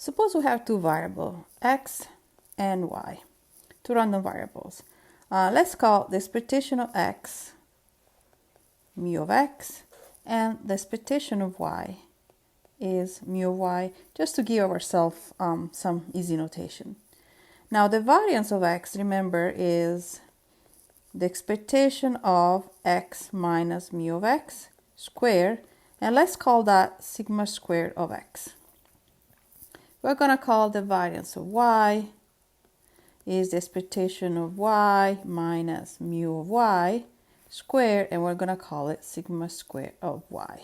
Suppose we have two variables, x and y, two random variables. Let's call the expectation of x mu of x, and the expectation of y is mu of y, just to give ourselves some easy notation. Now the variance of x, remember, is the expectation of x minus mu of x squared, and let's call that sigma squared of x. We're going to call the variance of y is the expectation of y minus mu of y squared, and we're going to call it sigma squared of y.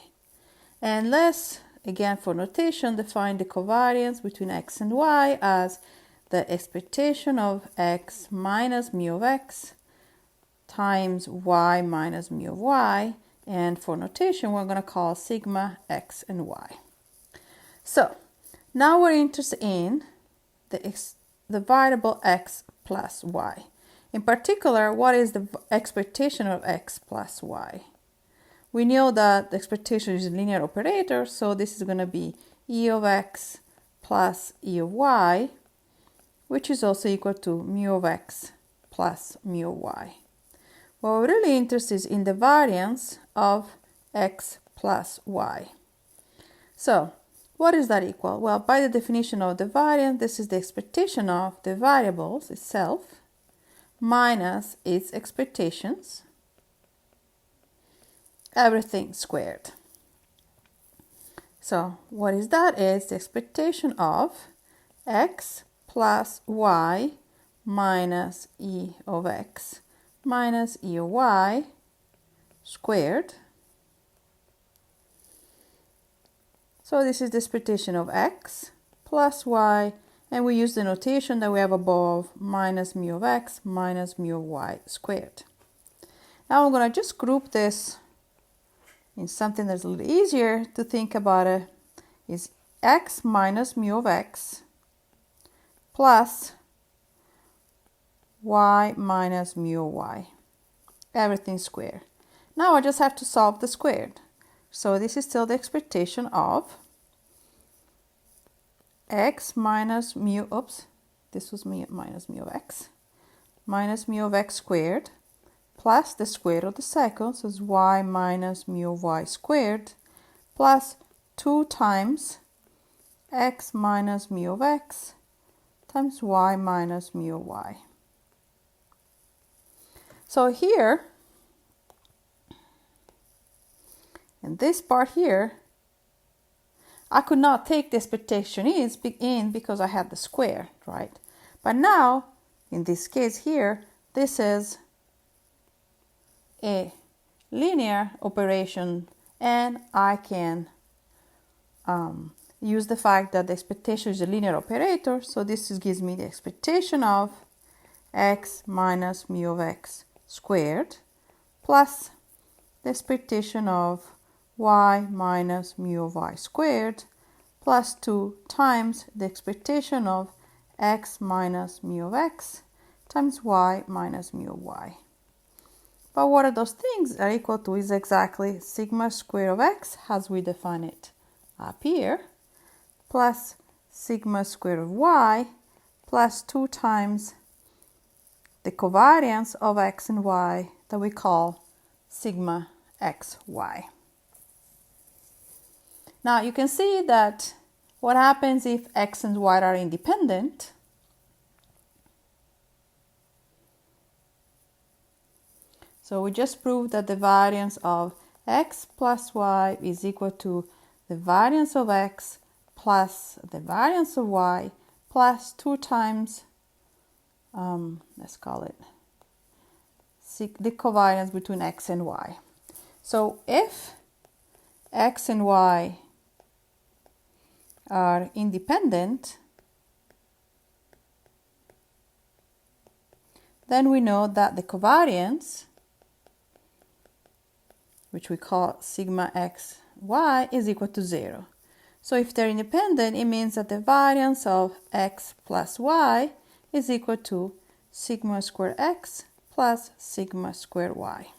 And let's, again for notation, define the covariance between x and y as the expectation of x minus mu of x times y minus mu of y, and for notation we're going to call sigma x and y. So now we're interested in the variable x plus y. In particular, what is the expectation of x plus y? We know that the expectation is a linear operator, so this is going to be e of x plus e of y, which is also equal to mu of x plus mu of y. What we're really interested is in the variance of x plus y. So what is that equal? Well, by the definition of the variance, this is the expectation of the variables itself minus its expectations, everything squared. So what is that? Is the expectation of x plus y minus e of x minus e of y squared. So this is the expectation of x plus y, and we use the notation that we have above, minus mu of x minus mu of y squared. Now I'm going to just group this in something that's a little easier to think about. It is x minus mu of x plus y minus mu of y, everything squared. Now I just have to solve the squared. So this is still the expectation of x minus mu, this was minus mu of x, minus mu of x squared, plus the square of the second, so it's y minus mu of y squared, plus 2 times x minus mu of x times y minus mu of y. So here, in this part here, I could not take the expectation in because I had the square, right? But now, in this case here, this is a linear operation, and I can use the fact that the expectation is a linear operator, so this gives me the expectation of x minus mu of x squared plus the expectation of y minus mu of y squared plus 2 times the expectation of x minus mu of x times y minus mu of y. But what are those things are equal to is exactly sigma square of x, as we define it up here, plus sigma square of y plus 2 times the covariance of x and y that we call sigma xy. Now you can see that what happens if x and y are independent. So we just proved that the variance of x plus y is equal to the variance of x plus the variance of y plus 2 times, let's call it the covariance between x and y. So if x and y are independent, then we know that the covariance, which we call sigma xy, is equal to 0. So if they're independent, it means that the variance of x plus y is equal to sigma squared x plus sigma squared y.